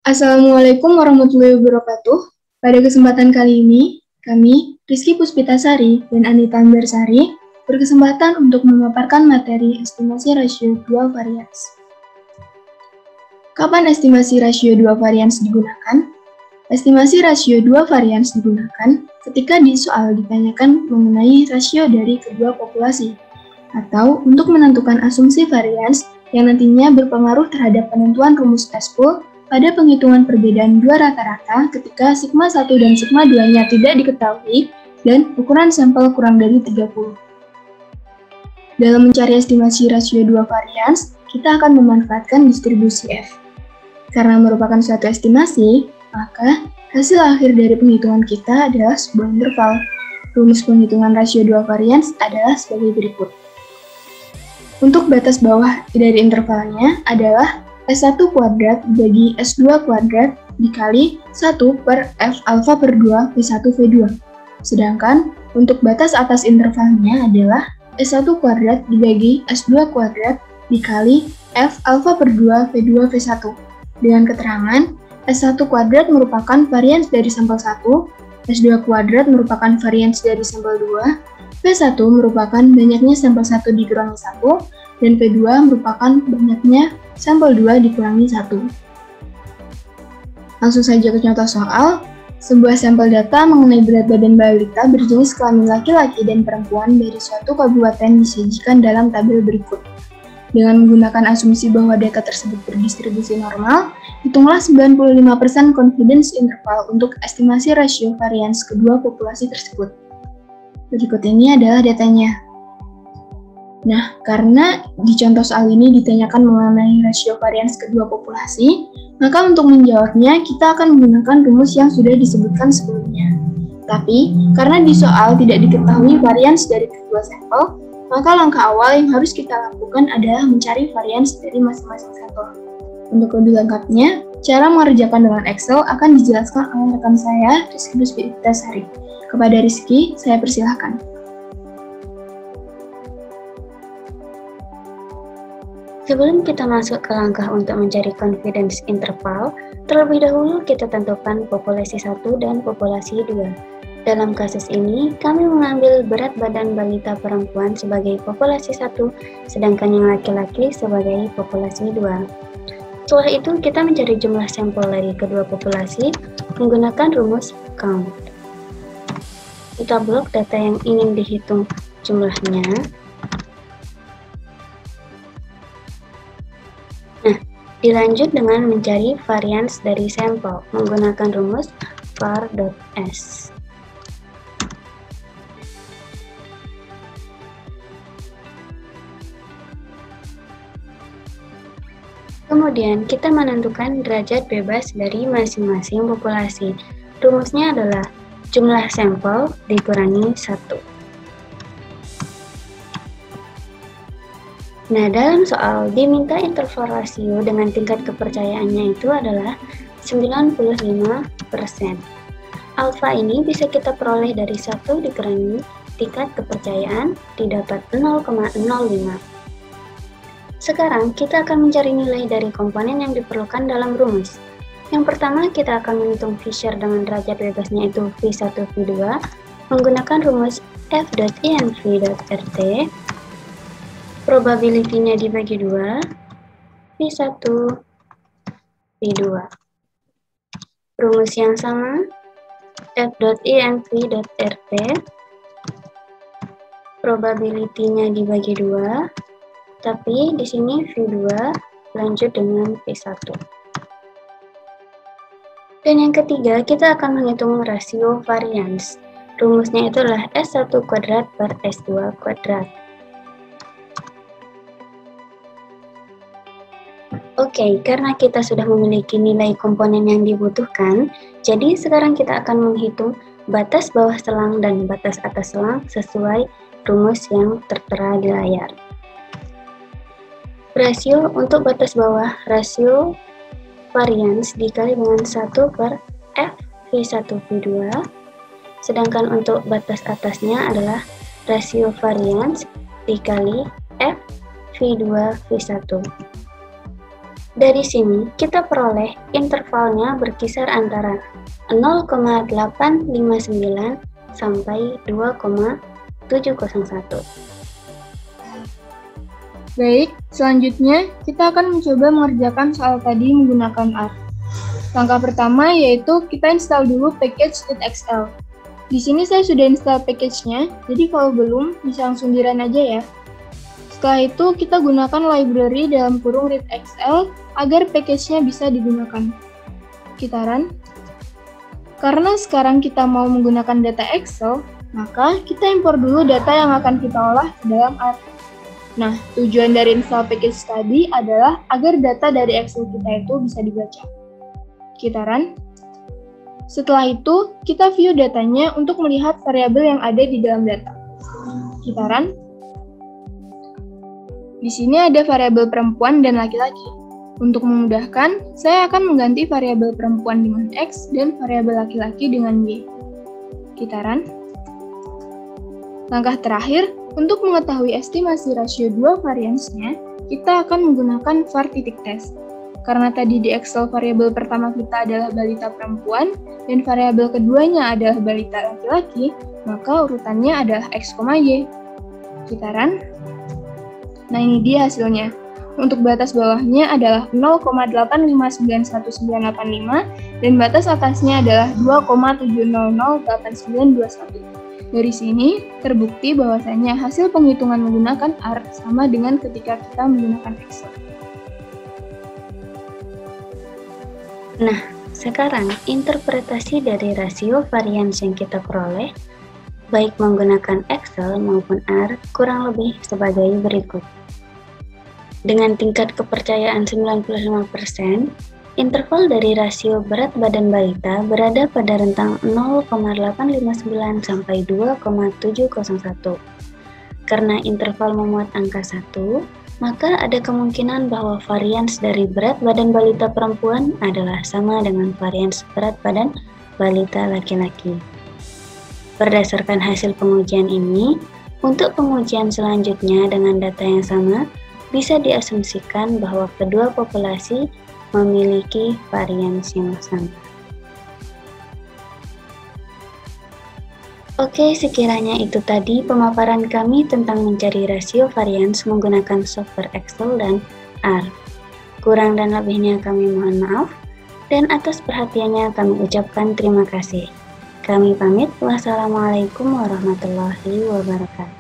Assalamualaikum warahmatullahi wabarakatuh. Pada kesempatan kali ini, kami, Rizky Puspitasari dan Anita Ambersari, berkesempatan untuk memaparkan materi estimasi rasio dual varians. Kapan estimasi rasio dual varians digunakan? Estimasi rasio dual varians digunakan ketika di soal ditanyakan mengenai rasio dari kedua populasi, atau untuk menentukan asumsi varians yang nantinya berpengaruh terhadap penentuan rumus S-pool pada penghitungan perbedaan dua rata-rata ketika sigma 1 dan sigma 2-nya tidak diketahui dan ukuran sampel kurang dari 30. Dalam mencari estimasi rasio dua varians, kita akan memanfaatkan distribusi F. Karena merupakan suatu estimasi, maka hasil akhir dari penghitungan kita adalah sebuah interval. Rumus penghitungan rasio dua varians adalah sebagai berikut. Untuk batas bawah dari intervalnya adalah S1 kuadrat dibagi S2 kuadrat dikali 1 per F alfa per 2 V1 V2. Sedangkan untuk batas atas intervalnya adalah S1 kuadrat dibagi S2 kuadrat dikali F alfa per 2 V2 V1. Dengan keterangan, S1 kuadrat merupakan varians dari sampel 1, S2 kuadrat merupakan varians dari sampel 2, V1 merupakan banyaknya sampel 1 dikurangi 1, dan V2 merupakan banyaknya sampel 2 dikurangi 1. Langsung saja ke contoh soal. Sebuah sampel data mengenai berat badan balita berjenis kelamin laki-laki dan perempuan dari suatu kabupaten disajikan dalam tabel berikut. Dengan menggunakan asumsi bahwa data tersebut berdistribusi normal, hitunglah 95% confidence interval untuk estimasi rasio varians kedua populasi tersebut. Berikut ini adalah datanya. Nah, karena di contoh soal ini ditanyakan mengenai rasio varians kedua populasi, maka untuk menjawabnya kita akan menggunakan rumus yang sudah disebutkan sebelumnya. Tapi, karena di soal tidak diketahui varians dari kedua sampel, maka langkah awal yang harus kita lakukan adalah mencari varians dari masing-masing sampel. Untuk lebih lengkapnya, cara mengerjakan dengan Excel akan dijelaskan oleh rekan saya, Rizky Puspitasari. Kepada Rizky, saya persilahkan. Sebelum kita masuk ke langkah untuk mencari confidence interval, terlebih dahulu kita tentukan populasi 1 dan populasi 2. Dalam kasus ini, kami mengambil berat badan balita perempuan sebagai populasi 1, sedangkan yang laki-laki sebagai populasi 2. Setelah itu, kita mencari jumlah sampel dari kedua populasi menggunakan rumus count. Kita blok data yang ingin dihitung jumlahnya. Dilanjut dengan mencari varians dari sampel menggunakan rumus var.s. Kemudian kita menentukan derajat bebas dari masing-masing populasi. Rumusnya adalah jumlah sampel dikurangi 1. Nah, dalam soal diminta interval rasio dengan tingkat kepercayaannya itu adalah 95%. Alfa ini bisa kita peroleh dari 1 dikurangi tingkat kepercayaan didapat 0,05. Sekarang kita akan mencari nilai dari komponen yang diperlukan dalam rumus. Yang pertama kita akan menghitung Fisher dengan derajat bebasnya itu V1 V2 menggunakan rumus F.inv.rt. Probability-nya dibagi 2, V1, V2. Rumus yang sama, F.inv.rt. Probability-nya dibagi 2, tapi di sini V2 lanjut dengan V1. Dan yang ketiga, kita akan menghitung rasio varians. Rumusnya itu adalah S1 kuadrat per S2 kuadrat. Oke, karena kita sudah memiliki nilai komponen yang dibutuhkan, jadi sekarang kita akan menghitung batas bawah selang dan batas atas selang sesuai rumus yang tertera di layar. Rasio untuk batas bawah, rasio varians dikali dengan 1 per F V1 V2, sedangkan untuk batas atasnya adalah rasio varians dikali F V2 V1. Dari sini kita peroleh intervalnya berkisar antara 0,859 sampai 2,701. Baik, selanjutnya kita akan mencoba mengerjakan soal tadi menggunakan R. Langkah pertama yaitu kita install dulu package .xl. Di sini saya sudah install package-nya, jadi kalau belum bisa langsung di-run aja ya. Setelah itu kita gunakan library dalam kurung readxl agar package-nya bisa digunakan. Kita run. Karena sekarang kita mau menggunakan data Excel, maka kita impor dulu data yang akan kita olah ke dalam R. Nah, tujuan dari install package tadi adalah agar data dari Excel kita itu bisa dibaca. Kita run. Setelah itu, kita view datanya untuk melihat variabel yang ada di dalam data. Kita run. Di sini ada variabel perempuan dan laki-laki. Untuk memudahkan, saya akan mengganti variabel perempuan dengan X dan variabel laki-laki dengan Y. Kita run. Langkah terakhir, untuk mengetahui estimasi rasio dua variansnya, kita akan menggunakan var.test. Karena tadi di Excel variabel pertama kita adalah balita perempuan dan variabel keduanya adalah balita laki-laki, maka urutannya adalah X, Y. Kita run. Nah, ini dia hasilnya. Untuk batas bawahnya adalah 0,8591985 dan batas atasnya adalah 2,7008921. Dari sini, terbukti bahwasannya hasil penghitungan menggunakan R sama dengan ketika kita menggunakan Excel. Nah, sekarang interpretasi dari rasio varians yang kita peroleh, baik menggunakan Excel maupun R, kurang lebih sebagai berikut. Dengan tingkat kepercayaan 95%, interval dari rasio berat badan balita berada pada rentang 0,859 sampai 2,701. Karena interval memuat angka 1, maka ada kemungkinan bahwa varians dari berat badan balita perempuan adalah sama dengan varians berat badan balita laki-laki. Berdasarkan hasil pengujian ini, untuk pengujian selanjutnya dengan data yang sama, bisa diasumsikan bahwa kedua populasi memiliki varians yang sama. Oke, sekiranya itu tadi pemaparan kami tentang mencari rasio varians menggunakan software Excel dan R. Kurang dan lebihnya kami mohon maaf, dan atas perhatiannya kami ucapkan terima kasih. Kami pamit, wassalamualaikum warahmatullahi wabarakatuh.